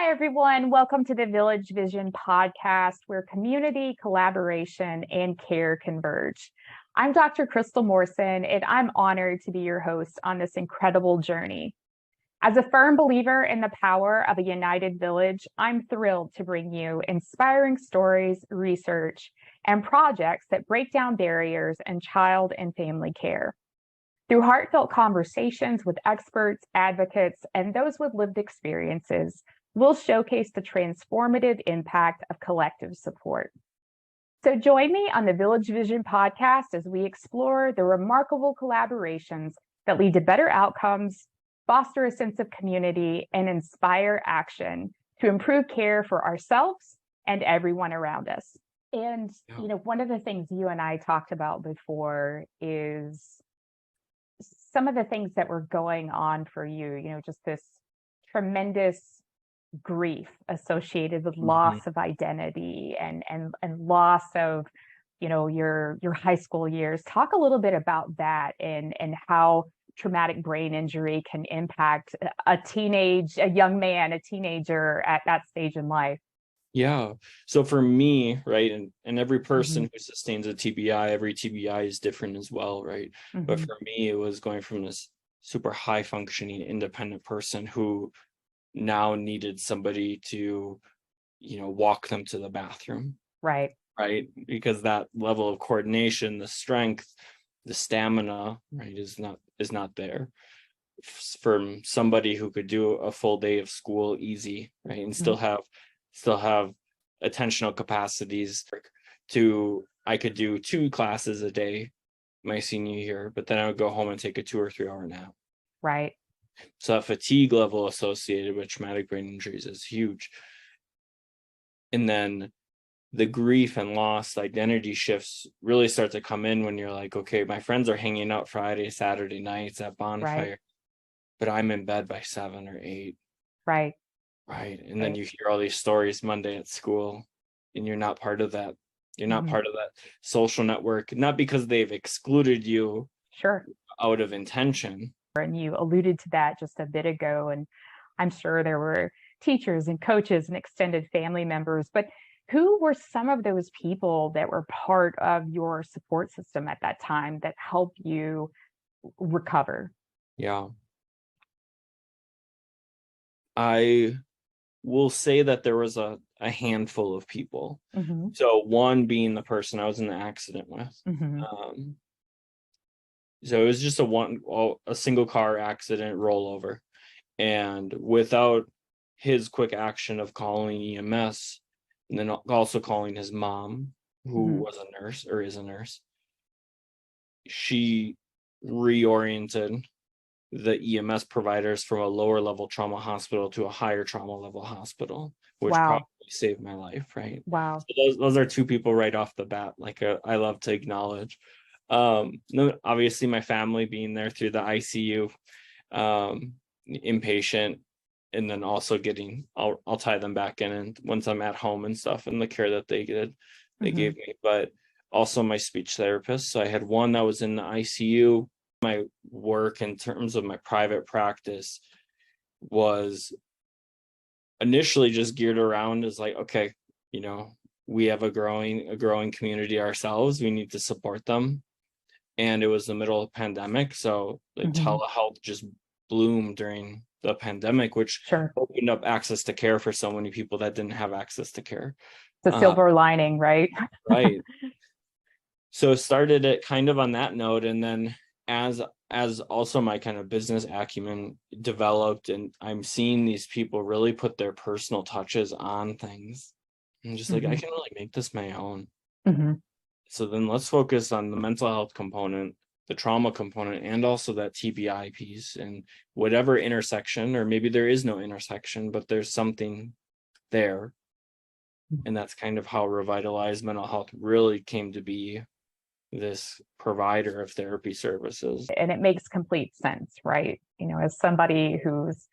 Hi, everyone. Welcome to the Village Vision podcast, where community, collaboration, and care converge. I'm Dr. Crystal Morrison, and I'm honored to be your host on this incredible journey. As a firm believer in the power of a united village, I'm thrilled to bring you inspiring stories, research, and projects that break down barriers in child and family care. Through heartfelt conversations with experts, advocates, and those with lived experiences, we'll showcase the transformative impact of collective support. So join me on the Village Vision podcast as we explore the remarkable collaborations that lead to better outcomes, foster a sense of community, and inspire action to improve care for ourselves and everyone around us. And, one of the things you and I talked about before is some of the things that were going on for you, just this tremendous grief associated with loss of identity and loss of your high school years. Talk a little bit about that and how traumatic brain injury can impact a young man, a teenager at that stage in life. Yeah. So for me, right, and every person who sustains a TBI, every TBI is different as well, right? But for me, it was going from this super high functioning independent person who now needed somebody to, walk them to the bathroom. Right. Because that level of coordination, the strength, the stamina, right, is not there. From somebody who could do a full day of school easy, right, and still have attentional capacities to I could do 2 classes a day my senior year, but then I would go home and take a 2 or 3 hour nap. Right. So that fatigue level associated with traumatic brain injuries is huge. And then the grief and loss identity shifts really start to come in when you're like, okay, my friends are hanging out Friday, Saturday nights at bonfire, but I'm in bed by 7 or 8. Right. And then you hear all these stories Monday at school, and you're not part of that. You're not part of that social network, not because they've excluded you out of intention. And you alluded to that just a bit ago, and I'm sure there were teachers and coaches and extended family members, but who were some of those people that were part of your support system at that time that helped you recover? Yeah. I will say that there was a handful of people. So one being the person I was in the accident with. So it was just a single car accident rollover. And without his quick action of calling EMS, and then also calling his mom, who was a nurse or is a nurse, she reoriented the EMS providers from a lower level trauma hospital to a higher trauma level hospital, which probably saved my life, right? Wow. So those are 2 people right off the bat, I love to acknowledge. Obviously my family being there through the ICU, inpatient, and then also I'll tie them back in and once I'm at home and stuff, and the care that they gave me, but also my speech therapist. So I had one that was in the ICU. My work in terms of my private practice was initially just geared around as like, okay, we have a growing community ourselves. We need to support them. And it was the middle of the pandemic. So telehealth just bloomed during the pandemic, which opened up access to care for so many people that didn't have access to care. The silver lining, right? Right. So started it kind of on that note. And then as also my kind of business acumen developed, and I'm seeing these people really put their personal touches on things. I'm just like, I can really make this my own. So then let's focus on the mental health component, the trauma component, and also that TBI piece, and whatever intersection, or maybe there is no intersection, but there's something there. And that's kind of how Revitalize Mental Health really came to be, this provider of therapy services. And it makes complete sense, right? As somebody who's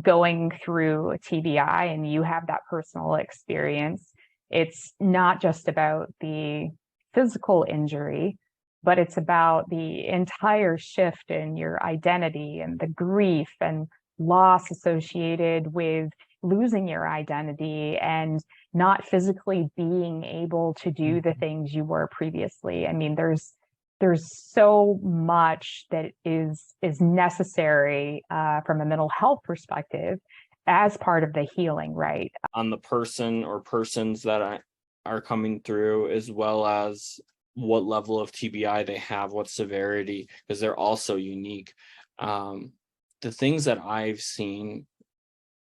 going through a TBI and you have that personal experience, it's not just about the physical injury, but it's about the entire shift in your identity and the grief and loss associated with losing your identity and not physically being able to do the things you were previously. I mean, there's so much that is necessary from a mental health perspective as part of the healing, right? On the person or persons that are coming through, as well as what level of TBI they have, what severity, because they're also unique. The things that I've seen,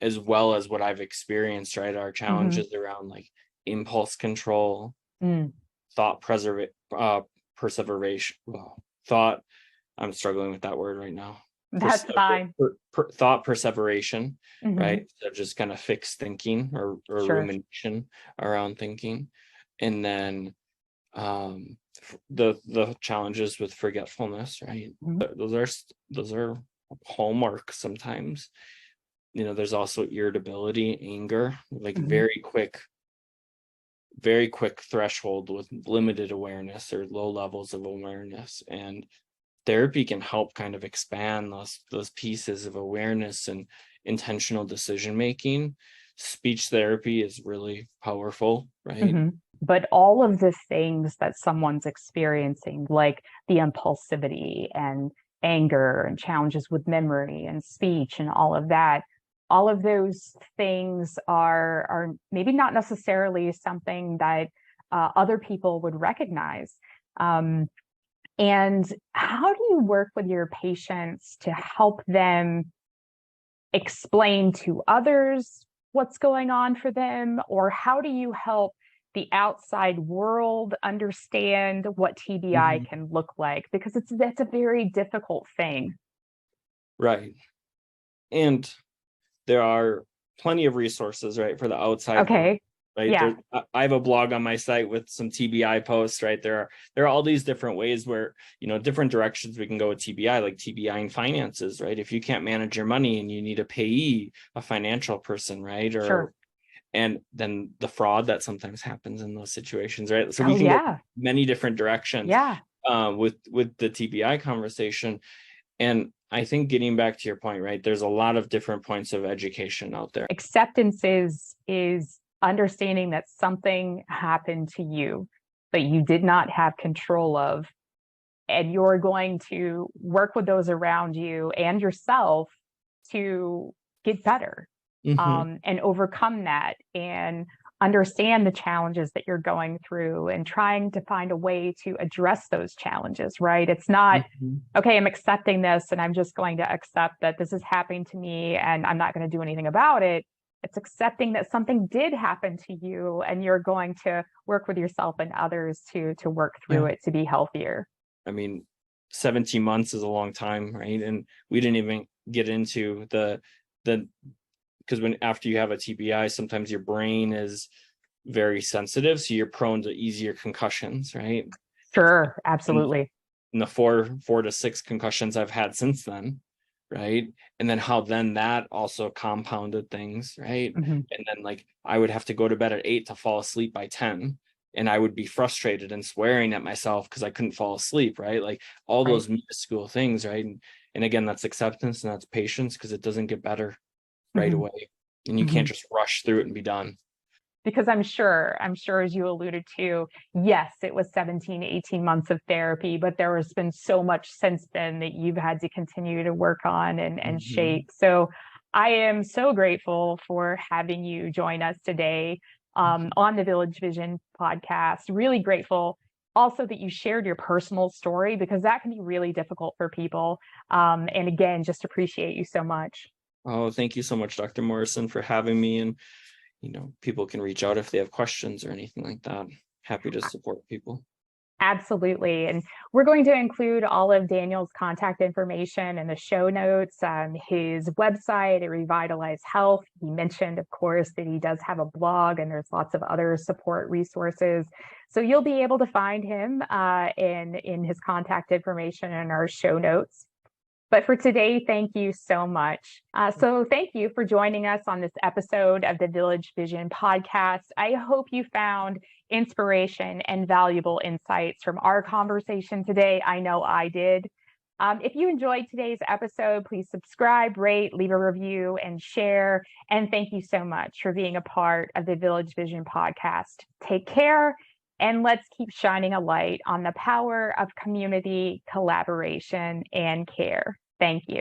as well as what I've experienced, right, are challenges around like impulse control, thought perseveration. Thought. I'm struggling with that word right now. That's fine. Thought perseveration, right? So just kind of fixed thinking or rumination around thinking, and then the challenges with forgetfulness, right? Those are hallmark sometimes. There's also irritability, anger, like very quick threshold with limited awareness or low levels of awareness. And therapy can help kind of expand those pieces of awareness and intentional decision making. Speech therapy is really powerful, right? But all of the things that someone's experiencing, like the impulsivity and anger and challenges with memory and speech and all of that, all of those things are maybe not necessarily something that other people would recognize. And how do you work with your patients to help them explain to others what's going on for them? Or how do you help the outside world understand what TBI can look like? Because that's a very difficult thing. Right. And there are plenty of resources, right, for the outside world, right? Yeah. I have a blog on my site with some TBI posts, right? There are all these different ways where, different directions we can go with TBI, like TBI in finances, right? If you can't manage your money and you need a payee, a financial person, right? And then the fraud that sometimes happens in those situations, right? So we can go many different directions with the TBI conversation. And I think getting back to your point, right, there's a lot of different points of education out there. Acceptance is understanding that something happened to you, but you did not have control of, and you're going to work with those around you and yourself to get better and overcome that and understand the challenges that you're going through and trying to find a way to address those challenges, right? It's not, okay, I'm accepting this and I'm just going to accept that this is happening to me and I'm not going to do anything about it. It's accepting that something did happen to you and you're going to work with yourself and others to work through it to be healthier. I mean, 17 months is a long time, right? And we didn't even get into the because after you have a TBI, sometimes your brain is very sensitive, so you're prone to easier concussions, right? Sure, absolutely. And the four to six concussions I've had since then, right? And then how then that also compounded things, right? And then like I would have to go to bed at 8 to fall asleep by 10. And I would be frustrated and swearing at myself because I couldn't fall asleep, right? Like all those minuscule things, right? And again, that's acceptance and that's patience, because it doesn't get better right away. And you can't just rush through it and be done. Because I'm sure, as you alluded to, yes, it was 17, 18 months of therapy, but there has been so much since then that you've had to continue to work on and shape. So I am so grateful for having you join us today on the Village Vision podcast. Really grateful also that you shared your personal story, because that can be really difficult for people. And again, just appreciate you so much. Oh, thank you so much, Dr. Morrison, for having me. And, people can reach out if they have questions or anything like that. Happy to support people. Absolutely. And we're going to include all of Daniel's contact information in the show notes, his website at Revitalize Health. He mentioned, of course, that he does have a blog and there's lots of other support resources. So you'll be able to find him in his contact information in our show notes. But for today, thank you so much. So thank you for joining us on this episode of the Village Vision podcast. I hope you found inspiration and valuable insights from our conversation today. I know I did. If you enjoyed today's episode, please subscribe, rate, leave a review, and share. And thank you so much for being a part of the Village Vision podcast. Take care, and let's keep shining a light on the power of community, collaboration, and care. Thank you.